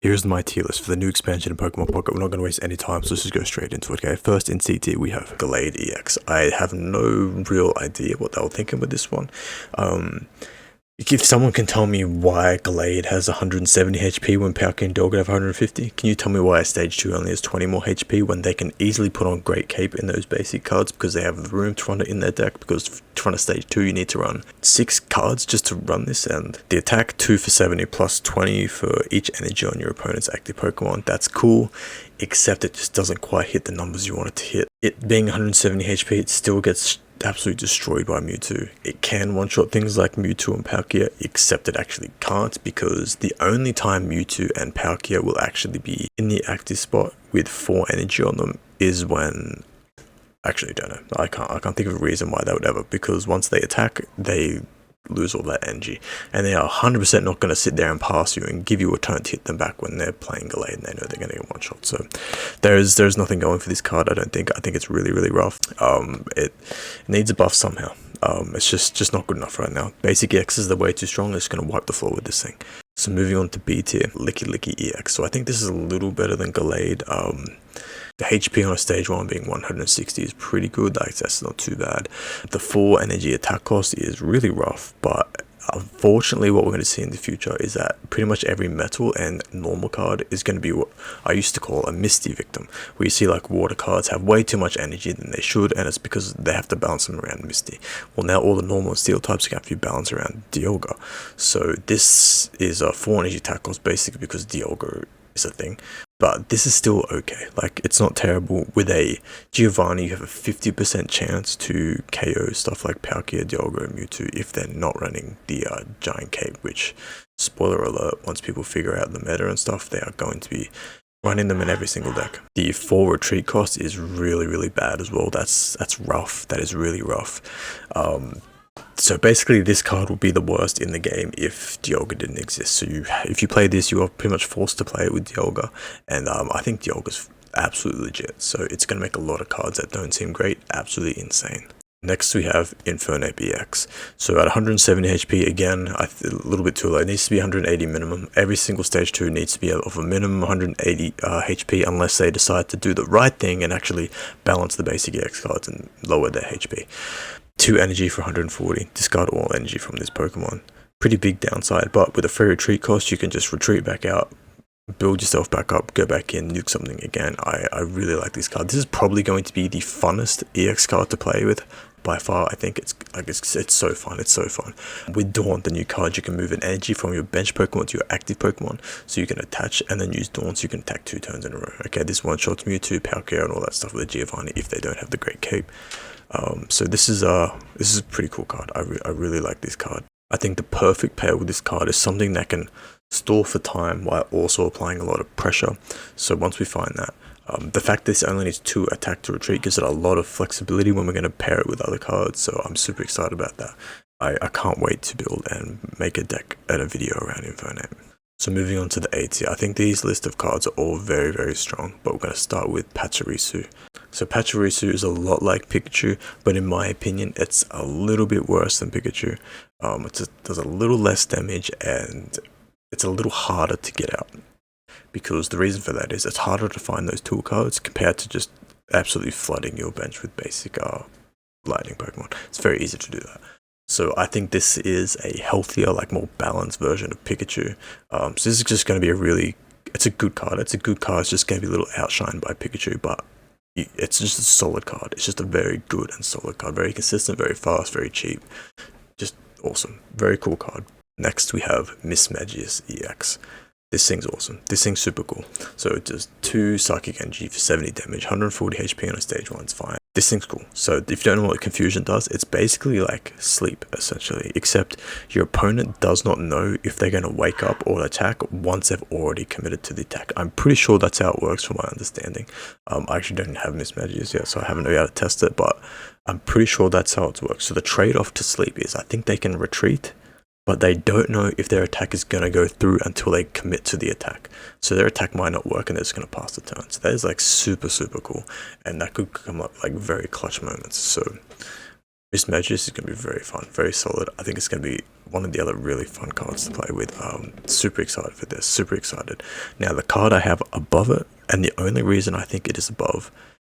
Here's my tier list for the new expansion in Pokemon Pocket. We're not going to waste any time, so let's just go straight into it, okay? First in C tier, we have Gallade EX. I have no real idea what they were thinking with this one. If someone can tell me why Gallade has 170 HP when Palkia and Dolgen have 150, can you tell me why a Stage 2 only has 20 more HP when they can easily put on Great Cape in those basic cards because they have the room to run it in their deck, because to run a Stage 2 you need to run 6 cards just to run this, and the attack 2 for 70 plus 20 for each energy on your opponent's active Pokemon. That's cool, except it just doesn't quite hit the numbers you want it to hit. It being 170 HP, it still gets absolutely destroyed by Mewtwo. It can one-shot things like Mewtwo and Palkia, except it actually can't, because the only time Mewtwo and Palkia will actually be in the active spot with 4 energy on them is when... Actually, don't know. I can't think of a reason why they would ever, because once they attack, they lose all that energy, and they are 100% not going to sit there and pass you and give you a turn to hit them back when they're playing Gallade and they know they're going to get one shot. So there's nothing going for this card. I think it's really rough. It needs a buff somehow. It's just not good enough right now. Basic EX is the way too strong. It's going to wipe the floor with this thing. So moving on to B tier, Licky EX. So I think this is a little better than Gallade. The HP on a stage 1 being 160 is pretty good. Like, that's not too bad. The 4 energy attack cost is really rough, but unfortunately what we're going to see in the future is that pretty much every metal and normal card is going to be what I used to call a Misty victim, where you see like water cards have way too much energy than they should, and it's because they have to balance them around Misty. Well, now all the normal and steel types are going to have to be balanced around Dialga. So this is a 4 energy attack cost basically because Dialga is a thing. But this is still okay. Like, it's not terrible. With a Giovanni, you have a 50% chance to KO stuff like Palkia, Dialga, and Mewtwo if they're not running the Giant Cape, which, spoiler alert, once people figure out the meta and stuff, they are going to be running them in every single deck. The 4 retreat cost is really bad as well. That's rough. That is really rough. So basically this card would be the worst in the game if Dialga didn't exist. So if you play this, you are pretty much forced to play it with Dialga, and I think Dialga's absolutely legit. So it's going to make a lot of cards that don't seem great absolutely insane. Next we have Infernape EX. So at 170 HP, again, a little bit too low. It needs to be 180 minimum. Every single stage 2 needs to be of a minimum 180 HP unless they decide to do the right thing and actually balance the basic EX cards and lower their HP. 2 energy for 140, discard all energy from this Pokemon. Pretty big downside, but with a free retreat cost, you can just retreat back out, build yourself back up, go back in, nuke something again. I really like this card. This is probably going to be the funnest EX card to play with by far. I think it's so fun. It's so fun. With Daunt, the new card, you can move an energy from your bench Pokemon to your active Pokemon, so you can attach and then use Daunt, so you can attack 2 turns in a row. Okay, this one shots Mewtwo, Palkia, and all that stuff with the Giovanni if they don't have the Great Cape. So this is a pretty cool card. I really like this card. I think the perfect pair with this card is something that can stall for time while also applying a lot of pressure. So once we find that, the fact that this only needs 2 attack to retreat gives it a lot of flexibility when we're going to pair it with other cards. So I'm super excited about that. I can't wait to build and make a deck and a video around Infernape. So moving on to the A tier, I think these list of cards are all very strong, but we're going to start with Pachirisu. So Pachirisu is a lot like Pikachu, but in my opinion, it's a little bit worse than Pikachu. It does a little less damage, and it's a little harder to get out. Because the reason for that is it's harder to find those tool cards compared to just absolutely flooding your bench with basic lightning Pokemon. It's very easy to do that. So I think this is a healthier, like more balanced version of Pikachu. So this is just going to be it's a good card. It's just going to be a little outshined by Pikachu, but it's just a solid card. It's just a very good and solid card. Very consistent, very fast, very cheap. Just awesome. Very cool card. Next we have Mismagius EX. This thing's awesome. This thing's super cool. So it does 2 Psychic Energy for 70 damage, 140 HP on a stage 1, it's fine. This thing's cool. So if you don't know what Confusion does, it's basically like sleep, essentially, except your opponent does not know if they're going to wake up or attack once they've already committed to the attack. I'm pretty sure that's how it works from my understanding. I actually don't have Mismagius yet, so I haven't been able to test it, but I'm pretty sure that's how it works. So the trade-off to sleep is I think they can retreat, but they don't know if their attack is going to go through until they commit to the attack. So their attack might not work and they're just going to pass the turn. So that is like super cool, and that could come up like very clutch moments. So Mismatches is going to be very fun, very solid. I think it's going to be one of the other really fun cards to play with. Super excited for this, super excited. Now the card I have above it, and the only reason I think it is above,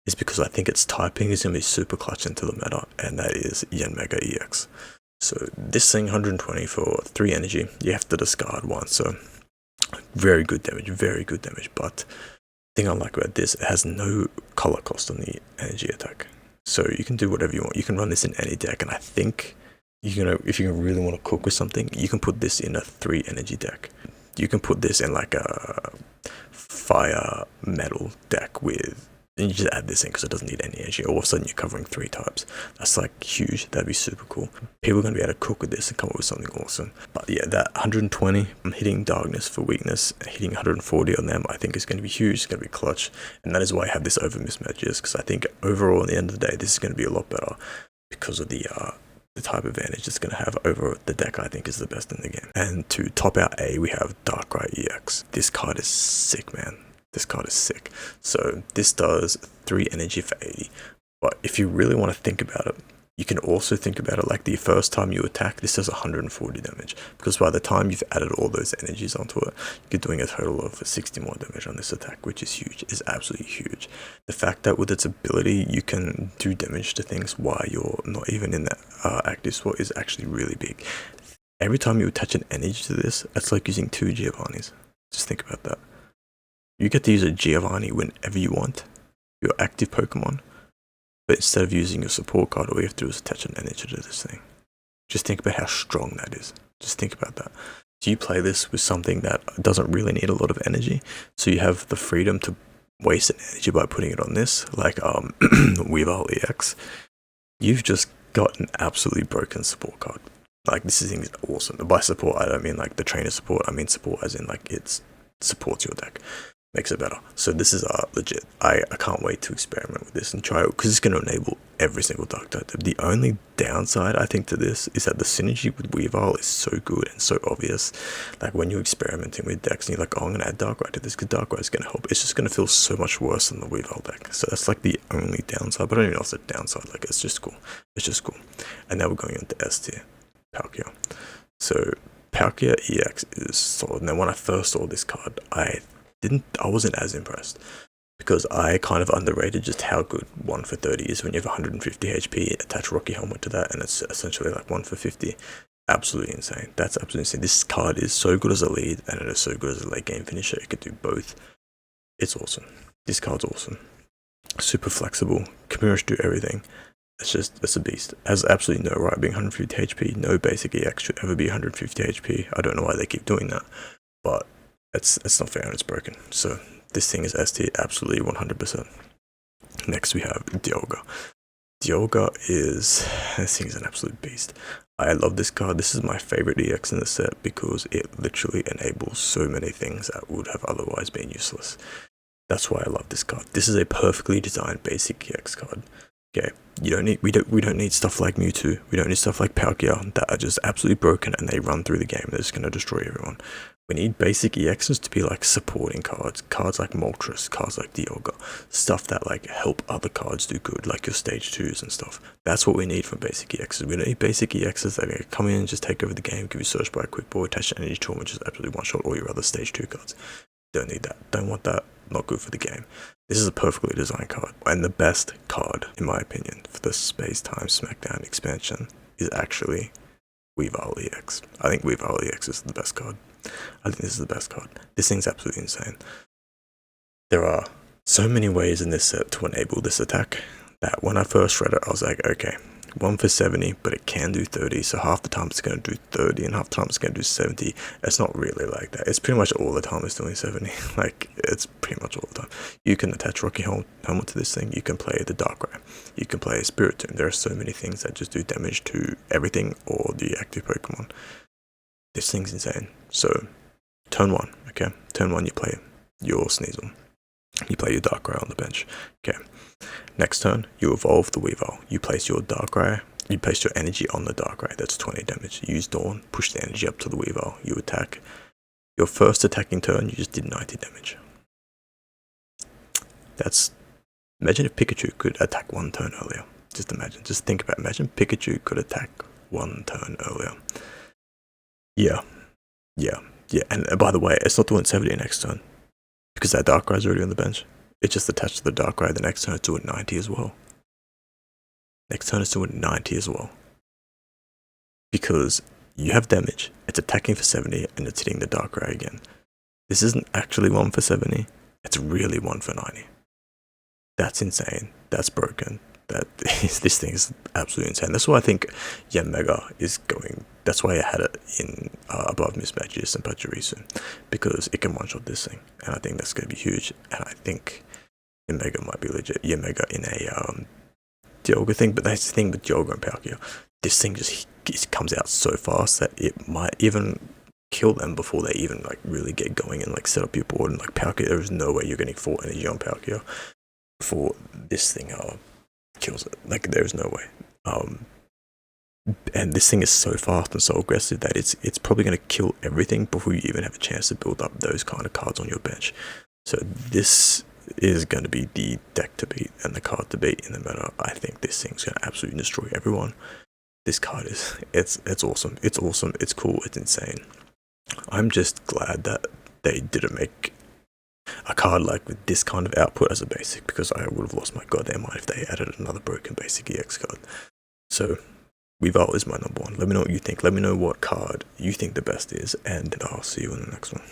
is because I think its typing is going to be super clutch into the meta, and that is Yanmega EX. So this thing, 120 for 3 energy, you have to discard 1, so very good damage, but the thing I like about this, it has no color cost on the energy attack. So you can do whatever you want. You can run this in any deck, and I think if you really want to cook with something, you can put this in a 3 energy deck. You can put this in like a fire metal deck with, and you just add this in because it doesn't need any energy. All of a sudden you're covering 3 types. That's like huge. That'd be super cool. People are going to be able to cook with this and come up with something awesome. But yeah, that 120, I'm hitting darkness for weakness, hitting 140 on them, I think is going to be huge. It's going to be clutch. And that is why I have this over mismatches, because I think overall at the end of the day, this is going to be a lot better because of the type of advantage it's going to have over the deck I think is the best in the game. And to top out A, we have Darkrai EX. This card is sick, man. This card is sick. So this does 3 energy for 80. But if you really want to think about it, you can also think about it like the first time you attack, this does 140 damage. Because by the time you've added all those energies onto it, you're doing a total of 60 more damage on this attack, which is huge. Is absolutely huge. The fact that with its ability, you can do damage to things while you're not even in that active spot is actually really big. Every time you attach an energy to this, it's like using 2 Giovannis. Just think about that. You get to use a Giovanni whenever you want, your active Pokemon, but instead of using your support card, all you have to do is attach an energy to this thing. Just think about how strong that is. Just think about that. Do you play this with something that doesn't really need a lot of energy, so you have the freedom to waste an energy by putting it on this, like Weavile EX? You've just got an absolutely broken support card. Like, this thing is awesome. By support, I don't mean like the trainer support, I mean support as in like it supports your deck. Makes it better. So this is legit. I can't wait to experiment with this and try it, because it's going to enable every single dark type. The only downside I think to this is that the synergy with Weavile is so good and so obvious. Like when you're experimenting with decks and you're like, oh, I'm going to add Darkrai to this because Darkrai is going to help, it's just going to feel so much worse than the Weavile deck. So that's like the only downside, but I don't even know if it's a downside. Like, it's just cool. It's just cool. And now we're going into S tier, Palkia. So Palkia EX is solid. Now when I first saw this card, I wasn't as impressed, because I kind of underrated just how good 1 for 30 is when you have 150 HP, attach Rocky Helmet to that, and it's essentially like 1 for 50. Absolutely insane. That's absolutely insane. This card is so good as a lead, and it is so good as a late game finisher. It could do both. It's awesome. This card's awesome. Super flexible. Can do everything. It's a beast. It has absolutely no right being 150 HP. No basic EX should ever be 150 HP. I don't know why they keep doing that, but it's not fair and it's broken. So this thing is S tier, absolutely 100%. Next we have Dialga. Dialga this thing is an absolute beast. I love this card. This is my favorite EX in the set because it literally enables so many things that would have otherwise been useless. That's why I love this card. This is a perfectly designed basic EX card. Okay, we don't need stuff like Mewtwo. We don't need stuff like Palkia that are just absolutely broken and they run through the game. They're just going to destroy everyone. We need basic EXs to be like supporting cards like Moltres, cards like Dialga, stuff that like help other cards do good, like your stage 2s and stuff. That's what we need from basic EXs. We don't need basic EXs that are gonna come in and just take over the game, give you search by a quick ball, attach an energy to them, which is absolutely one shot all your other stage 2 cards. Don't need that. Don't want that. Not good for the game. This is a perfectly designed card, and the best card, in my opinion, for the SpaceTime Smackdown expansion is actually Weavile EX. I think Weavile EX is the best card. I think this is the best card. This thing's absolutely insane. There are so many ways in this set to enable this attack that when I first read it, I was like, okay, 1 for 70, but it can do 30, so half the time it's going to do 30 and half the time it's going to do 70. It's not really like that. It's pretty much all the time it's doing 70. Like, it's pretty much all the time. You can attach Rocky Helmet to this thing. You can play the Darkrai. You can play a Spiritomb. There are so many things that just do damage to everything or the active Pokemon. This thing's insane. So, turn 1, okay? Turn 1, you play your Sneasel. You play your Darkrai on the bench. Okay. Next turn, you evolve the Weavile. You place your Darkrai. You place your energy on the Darkrai. That's 20 damage. You use Dawn, push the energy up to the Weavile. You attack. Your first attacking turn, you just did 90 damage. Imagine if Pikachu could attack 1 turn earlier. Just imagine, just think about, imagine Pikachu could attack 1 turn earlier. Yeah, yeah, yeah. And by the way, it's not doing 70 next turn because that Darkrai is already on the bench. It's just attached to the Darkrai. The next turn it's doing 90 as well. Next turn it's doing 90 as well. Because you have damage, it's attacking for 70 and it's hitting the Darkrai again. This isn't actually 1 for 70, it's really 1 for 90. That's insane. That's broken. This thing is absolutely insane. That's why I think Mega is going. That's why I had it in above Mismatches and Pachirisu, because it can one-shot this thing, and I think that's going to be huge. And I think Mega might be legit. Mega in a Dialga thing, but that's the thing with Dialga and Palkia. This thing just comes out so fast that it might even kill them before they even like really get going and like set up your board. And like Palkia, there is no way you're getting full energy on Palkia before this thing kills it. Like there is no way. And this thing is so fast and so aggressive that it's probably going to kill everything before you even have a chance to build up those kind of cards on your bench. So this is going to be the deck to beat and the card to beat in the meta. I think this thing's going to absolutely destroy everyone. This card is, it's awesome. It's awesome. It's cool. It's insane. I'm just glad that they didn't make a card like with this kind of output as a basic, because I would have lost my goddamn mind if they added another broken basic EX card. So Weavile is my number one. Let me know what you think. Let me know what card you think the best is, and I'll see you in the next one.